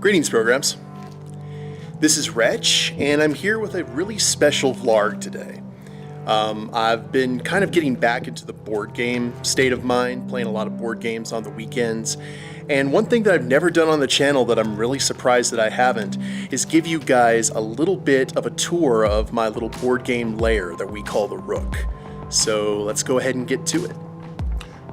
Greetings, programs. This is Wretch, and I'm here with a really special vlog today. I've been kind of getting back into the board game state of mind, playing a lot of board games on the weekends. And one thing that I've never done on the channel that I'm really surprised that I haven't is give you guys a little bit of a tour of my little board game lair that we call the Rook. So let's go ahead and get to it.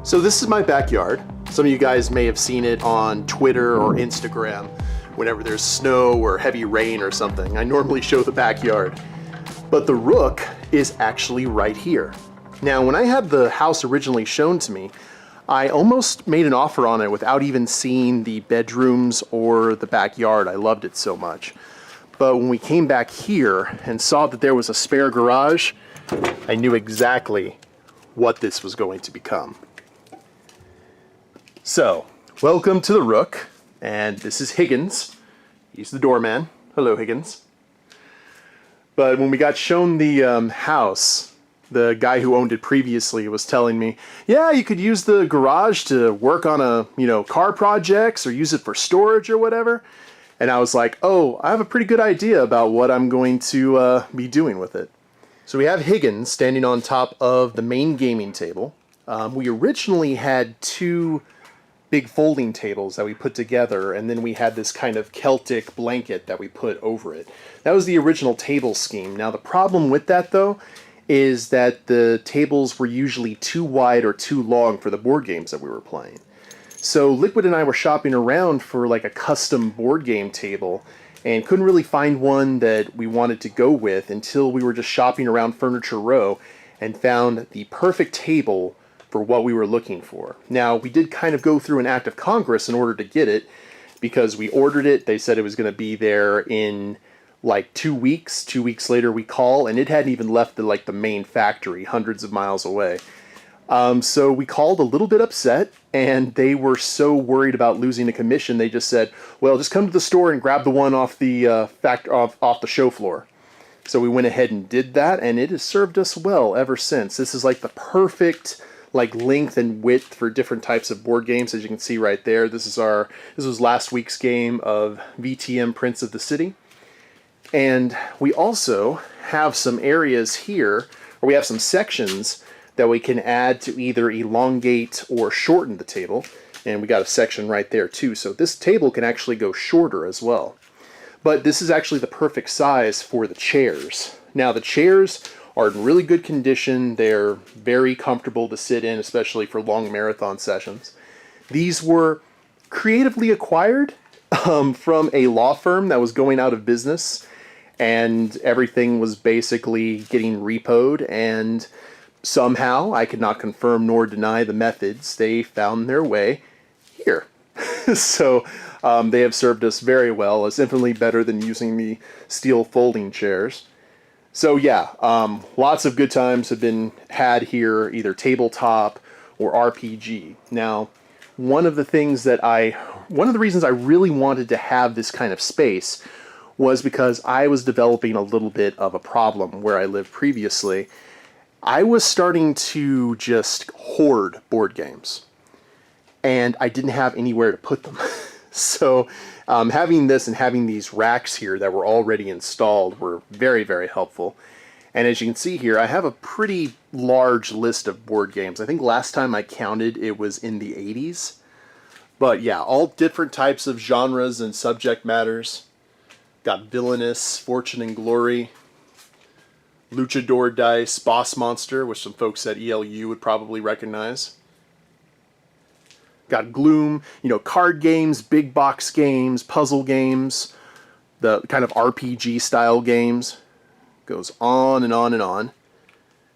So this is my backyard. Some of you guys may have seen it on Twitter or Instagram whenever there's snow or heavy rain or something. I normally show the backyard. But the Rook is actually right here. Now, when I had the house originally shown to me, I almost made an offer on it without even seeing the bedrooms or the backyard. I loved it so much. But when we came back here and saw that there was a spare garage, I knew exactly what this was going to become. So, welcome to the Rook, and this is Higgins. He's the doorman. Hello, Higgins. But when we got shown the house, the guy who owned it previously was telling me, yeah, you could use the garage to work on car projects or use it for storage or whatever. And I was like, oh, I have a pretty good idea about what I'm going to be doing with it. So we have Higgins standing on top of the main gaming table. We originally had two big folding tables that we put together, and then we had this kind of Celtic blanket that we put over it. That was the original table scheme. Now the problem with that, though, is that the tables were usually too wide or too long for the board games that we were playing. So Liquid and I were shopping around for like a custom board game table and couldn't really find one that we wanted to go with until we were just shopping around Furniture Row and found the perfect table for what we were looking for. Now, we did kind of go through an act of Congress in order to get it, because we ordered it. They said it was going to be there in like 2 weeks. 2 weeks later we call, and it hadn't even left the main factory, hundreds of miles away. So we called a little bit upset, and they were so worried about losing a commission, they just said, well, just come to the store and grab the one off the off the show floor. So we went ahead and did that, and it has served us well ever since. This is like the perfect length and width for different types of board games, as you can see right there. This was last week's game of VTM Prince of the City. And we also have some areas here, or we have some sections that we can add to either elongate or shorten the table. And we got a section right there too. So this table can actually go shorter as well. But this is actually the perfect size for the chairs. Now the chairs are in really good condition. They're very comfortable to sit in, especially for long marathon sessions. These were creatively acquired from a law firm that was going out of business, and everything was basically getting repoed, and somehow, I could not confirm nor deny the methods, they found their way here. So they have served us very well. It's infinitely better than using the steel folding chairs. So yeah, lots of good times have been had here, either tabletop or RPG. Now, one of the reasons I really wanted to have this kind of space was because I was developing a little bit of a problem where I lived previously. I was starting to just hoard board games, and I didn't have anywhere to put them. So having this and having these racks here that were already installed were very, very helpful. And as you can see here, I have a pretty large list of board games. I think last time I counted it was in the 80s. But yeah, all different types of genres and subject matters. Got Villainous, Fortune and Glory, Luchador Dice, Boss Monster, which some folks at ELU would probably recognize. Got Gloom, card games, big box games, puzzle games, the kind of RPG style games. Goes on and on and on,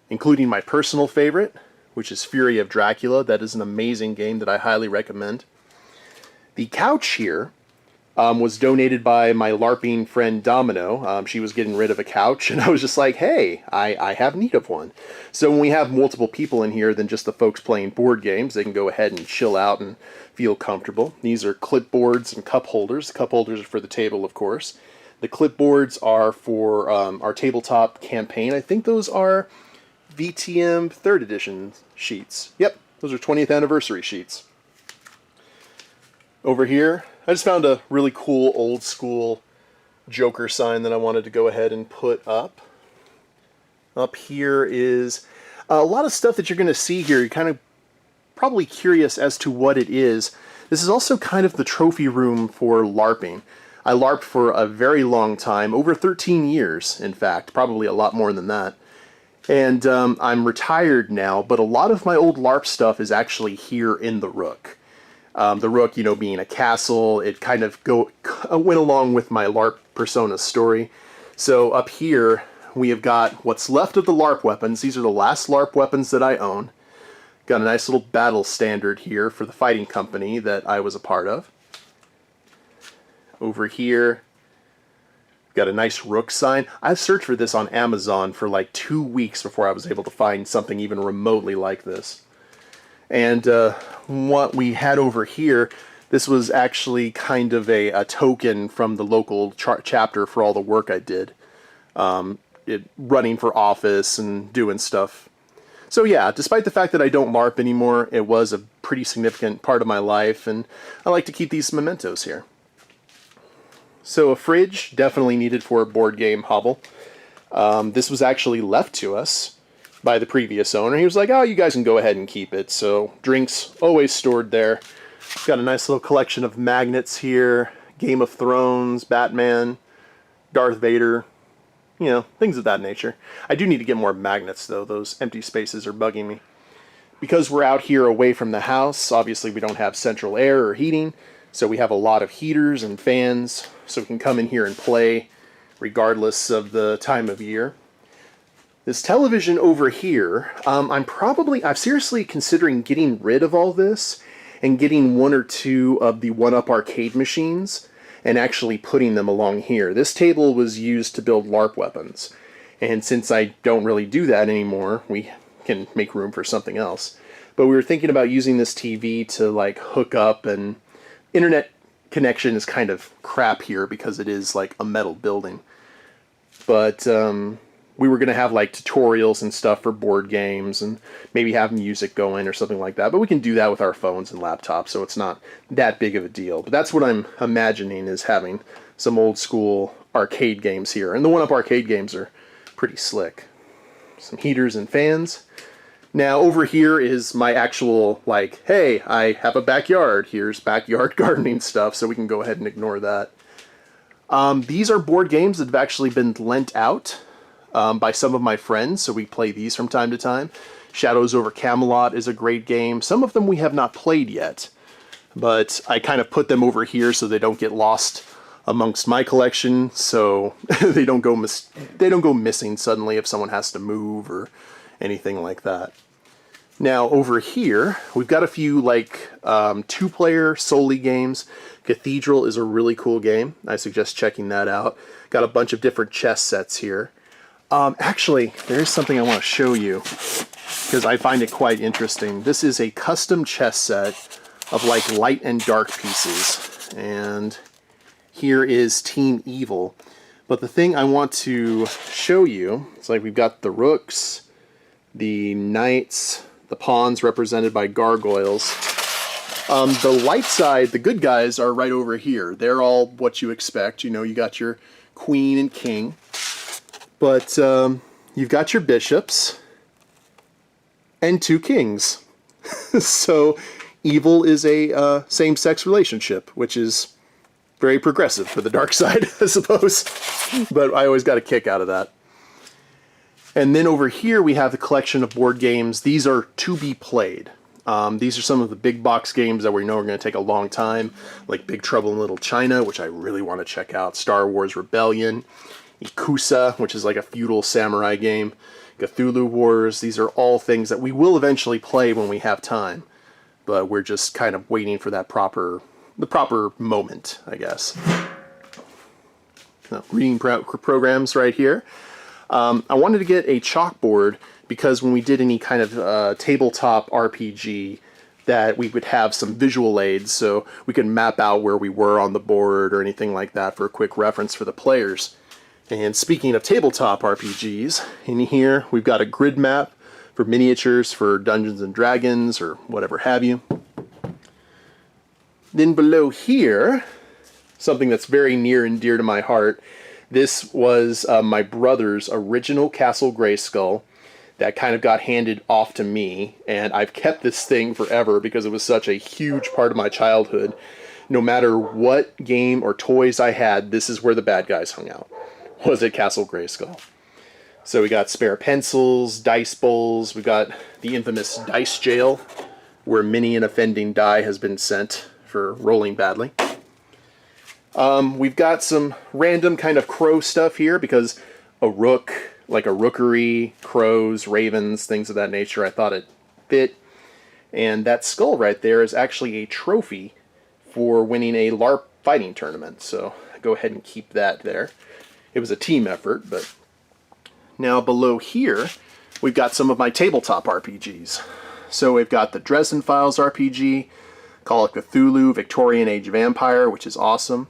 including my personal favorite, which is Fury of Dracula. That is an amazing game that I highly recommend. The couch here was donated by my LARPing friend Domino. She was getting rid of a couch, and I was just like, hey, I have need of one. So when we have multiple people in here than just the folks playing board games, they can go ahead and chill out and feel comfortable. These are clipboards and cup holders. The cup holders are for the table, of course. The clipboards are for our tabletop campaign. I think those are VTM 3rd edition sheets. Yep, those are 20th anniversary sheets. Over here, I just found a really cool old school Joker sign that I wanted to go ahead and put up. Up here is a lot of stuff that you're going to see here. You're kind of probably curious as to what it is. This is also kind of the trophy room for LARPing. I LARPed for a very long time, over 13 years, in fact, probably a lot more than that. And I'm retired now, but a lot of my old LARP stuff is actually here in the Rook. The Rook, you know, being a castle, it kind of went along with my LARP persona story. So up here, we have got what's left of the LARP weapons. These are the last LARP weapons that I own. Got a nice little battle standard here for the fighting company that I was a part of. Over here, got a nice Rook sign. I've searched for this on Amazon for like 2 weeks before I was able to find something even remotely like this. And what we had over here, this was actually kind of a token from the local chapter for all the work I did. Running for office and doing stuff. So yeah, despite the fact that I don't LARP anymore, it was a pretty significant part of my life, and I like to keep these mementos here. So a fridge, definitely needed for a board game hobble. This was actually left to us by the previous owner. He was like, oh, you guys can go ahead and keep it. So drinks always stored there. Got a nice little collection of magnets here. Game of Thrones, Batman, Darth Vader, you know, things of that nature. I do need to get more magnets, though. Those empty spaces are bugging me. Because we're out here away from the house, obviously we don't have central air or heating, so we have a lot of heaters and fans, so we can come in here and play regardless of the time of year. This television over here, I'm seriously considering getting rid of all this and getting 1 or 2 of the 1-Up arcade machines and actually putting them along here. This table was used to build LARP weapons, and since I don't really do that anymore, we can make room for something else. But we were thinking about using this TV to like hook up, and internet connection is kind of crap here because it is like a metal building. But we were going to have like tutorials and stuff for board games and maybe have music going or something like that. But we can do that with our phones and laptops, so it's not that big of a deal. But that's what I'm imagining, is having some old school arcade games here. And the 1-Up arcade games are pretty slick. Some heaters and fans. Now over here is my actual, like, hey, I have a backyard. Here's backyard gardening stuff, so we can go ahead and ignore that. These are board games that have actually been lent out by some of my friends, so we play these from time to time. Shadows over Camelot is a great game. Some of them we have not played yet, but I kind of put them over here so they don't get lost amongst my collection, so they don't go missing suddenly if someone has to move or anything like that. Now over here, we've got a few like 2-player solely games. Cathedral is a really cool game. I suggest checking that out. Got a bunch of different chess sets here. Actually, there's something I want to show you because I find it quite interesting. This is a custom chess set of like light and dark pieces, and here is Team Evil. But the thing I want to show you, it's like we've got the rooks, the knights, the pawns represented by gargoyles. The light side, the good guys, are right over here. They're all what you expect. You know, you got your queen and king. But you've got your bishops and 2 kings. So evil is a same-sex relationship, which is very progressive for the dark side, I suppose. But I always got a kick out of that. And then over here we have the collection of board games. These are to be played. These are some of the big box games that we know are going to take a long time, like Big Trouble in Little China, which I really want to check out, Star Wars Rebellion, Ikusa, which is like a feudal samurai game, Cthulhu Wars. These are all things that we will eventually play when we have time, but we're just kind of waiting for that the proper moment, I guess. Reading programs right here. I wanted to get a chalkboard because when we did any kind of tabletop RPG, that we would have some visual aids so we could map out where we were on the board or anything like that for a quick reference for the players. And speaking of tabletop RPGs, in here we've got a grid map for miniatures for Dungeons and Dragons or whatever have you. Then below here, something that's very near and dear to my heart, this was my brother's original Castle Grayskull that kind of got handed off to me, and I've kept this thing forever because it was such a huge part of my childhood. No matter what game or toys I had, this is where the bad guys hung out, was at Castle Grayskull. So we got spare pencils, dice bowls, we got the infamous dice jail, where many an offending die has been sent for rolling badly. We've got some random kind of crow stuff here because a rook, like a rookery, crows, ravens, things of that nature, I thought it fit. And that skull right there is actually a trophy for winning a LARP fighting tournament, so go ahead and keep that there. It was a team effort, but now below here, we've got some of my tabletop RPGs. So we've got the Dresden Files RPG, Call of Cthulhu, Victorian Age Vampire, which is awesome.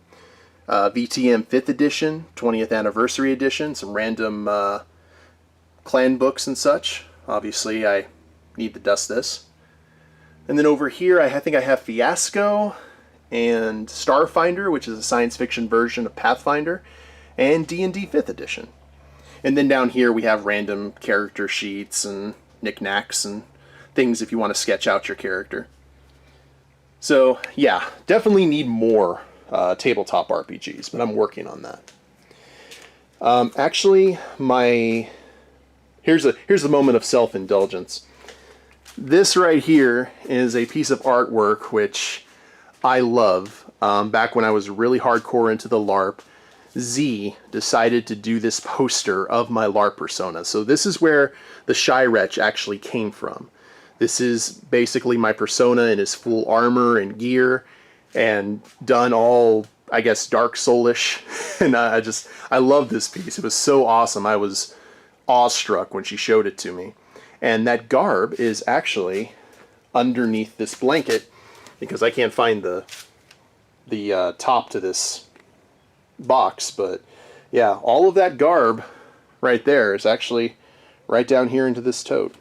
VTM 5th edition, 20th anniversary edition, some random clan books and such. Obviously, I need to dust this. And then over here, I think I have Fiasco and Starfinder, which is a science fiction version of Pathfinder, and D&D 5th edition. And then down here, we have random character sheets and knickknacks and things if you want to sketch out your character. So yeah, definitely need more tabletop RPGs, but I'm working on that. Actually, here's the moment of self-indulgence. This right here is a piece of artwork which I love. Back when I was really hardcore into the LARP, Z decided to do this poster of my LARP persona. So this is where the Wretch actually came from. This is basically my persona in his full armor and gear, and done all, I guess, Dark Soulish. And I love this piece. It was so awesome. I was awestruck when she showed it to me. And that garb is actually underneath this blanket, because I can't find the top to this box. But yeah, all of that garb right there is actually right down here into this tote.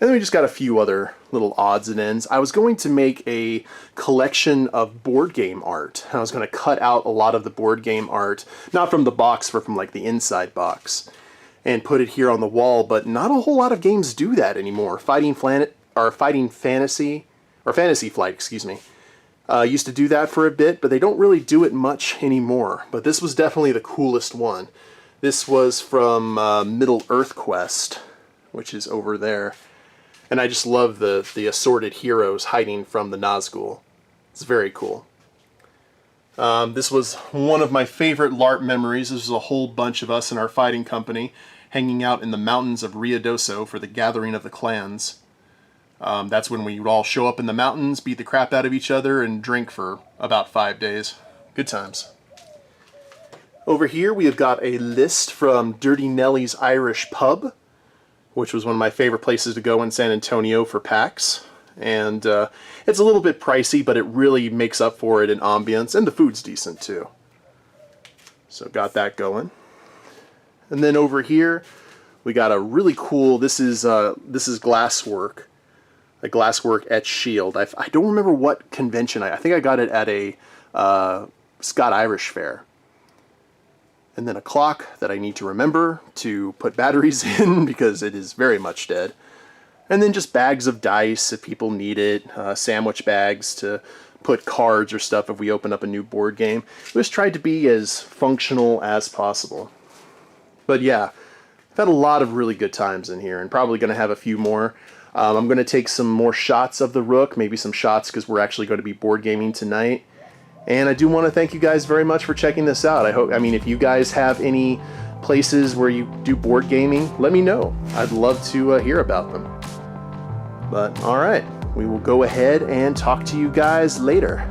And then we just got a few other little odds and ends. I was going to make a collection of board game art. I was going to cut out a lot of the board game art, not from the box, but from like the inside box, and put it here on the wall. But not a whole lot of games do that anymore. Fighting Fantasy Flight, excuse me, used to do that for a bit, but they don't really do it much anymore. But this was definitely the coolest one. This was from Middle Earth Quest, which is over there. And I just love the assorted heroes hiding from the Nazgul. It's very cool. This was one of my favorite LARP memories. This was a whole bunch of us in our fighting company hanging out in the mountains of Riadoso for the gathering of the clans. That's when we would all show up in the mountains, beat the crap out of each other, and drink for about 5 days. Good times. Over here we have got a list from Dirty Nelly's Irish Pub, which was one of my favorite places to go in San Antonio for PAX. And it's a little bit pricey, but it really makes up for it in ambience, and the food's decent too. So got that going. And then over here, we got a really cool, this is glasswork, a glasswork etched shield. I don't remember what convention, I think I got it at a Scott-Irish fair. And then a clock that I need to remember to put batteries in because it is very much dead. And then just bags of dice if people need it, sandwich bags to put cards or stuff if we open up a new board game. We just tried to be as functional as possible. But yeah, I've had a lot of really good times in here and probably going to have a few more. I'm going to take some more shots of the Rook, maybe some shots because we're actually going to be board gaming tonight. And I do want to thank you guys very much for checking this out. I mean, if you guys have any places where you do board gaming, let me know. I'd love to hear about them. But all right, we will go ahead and talk to you guys later.